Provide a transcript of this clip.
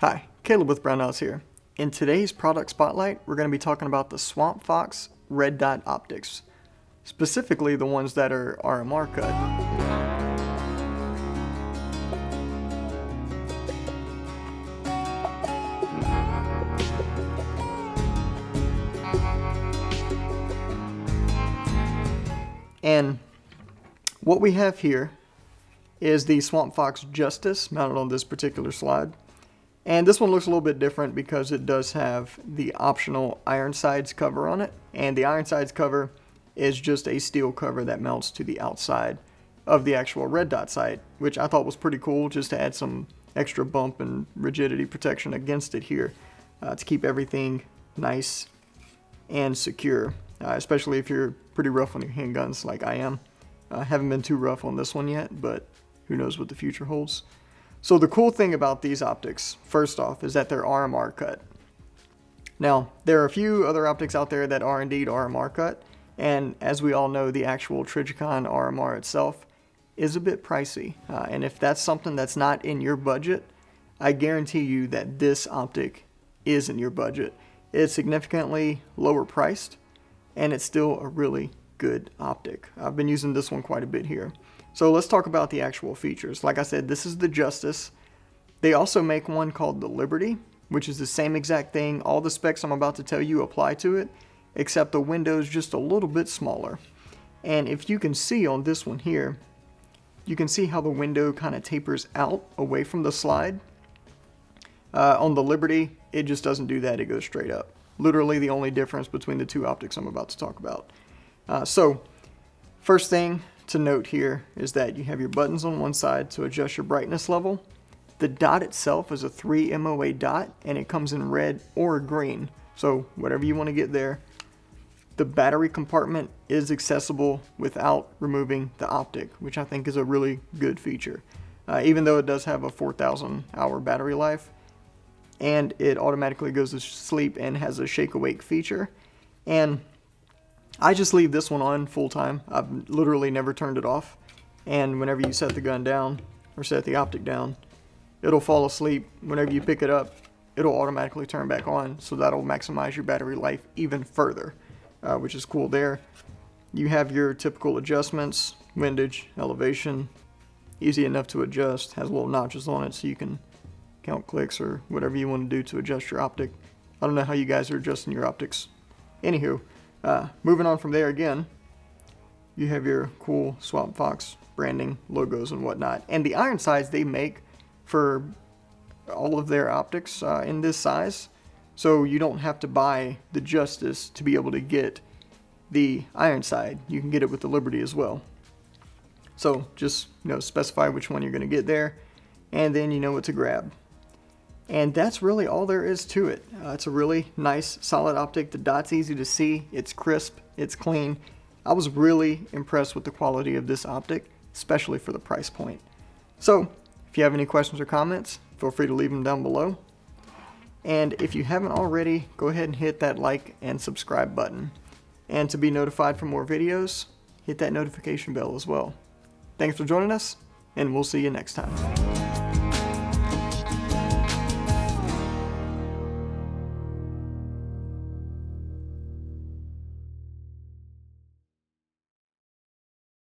Hi, Caleb with Brownells here. In today's product spotlight, we're going to be talking about the Swampfox red dot optics, specifically the ones that are RMR cut. And what we have here is the Swampfox Justice mounted on this particular slide. And this one looks a little bit different because it does have the optional Ironsides cover on it. And the Ironsides cover is just a steel cover that mounts to the outside of the actual red dot sight, which I thought was pretty cool, just to add some extra bump and rigidity protection against it here to keep everything nice and secure, especially if you're pretty rough on your handguns like I am. I haven't been too rough on this one yet, but who knows what the future holds. So the cool thing about these optics, first off, is that they're RMR cut. Now, there are a few other optics out there that are indeed RMR cut, and as we all know, the actual Trijicon RMR itself is a bit pricey. And if that's something that's not in your budget, I guarantee you that this optic is in your budget. It's significantly lower priced, and it's still a really good optic. I've been using this one quite a bit here. So let's talk about the actual features. Like I said, this is the Justice. They also make one called the Liberty, which is the same exact thing. All the specs I'm about to tell you apply to it, except the window's just a little bit smaller. And if you can see on this one here, you can see how the window kind of tapers out away from the slide. On the Liberty, it just doesn't do that. It goes straight up. Literally the only difference between the two optics I'm about to talk about. So first thing to note here is that you have your buttons on one side to adjust your brightness level. The dot itself is a 3 MOA dot, and it comes in red or green, so whatever you want to get there. The battery compartment is accessible without removing the optic, which I think is a really good feature, even though it does have a 4,000 hour battery life, and it automatically goes to sleep and has a shake awake feature. And I just leave this one on full time. I've literally never turned it off. And whenever you set the gun down or set the optic down, it'll fall asleep. Whenever you pick it up, it'll automatically turn back on. So that'll maximize your battery life even further, which is cool there. You have your typical adjustments, windage, elevation, easy enough to adjust, has little notches on it so you can count clicks or whatever you want to do to adjust your optic. I don't know how you guys are adjusting your optics. Anywho, moving on from there again, you have your cool Swampfox branding, logos, and whatnot. And the Ironsides they make for all of their optics in this size, so you don't have to buy the Justice to be able to get the Ironside. You can get it with the Liberty as well. So just specify which one you're going to get there, and then you know what to grab. And that's really all there is to it. It's a really nice, solid optic. The dot's easy to see. It's crisp. It's clean. I was really impressed with the quality of this optic, especially for the price point. So, if you have any questions or comments, feel free to leave them down below. And if you haven't already, go ahead and hit that like and subscribe button. And to be notified for more videos, hit that notification bell as well. Thanks for joining us, and we'll see you next time.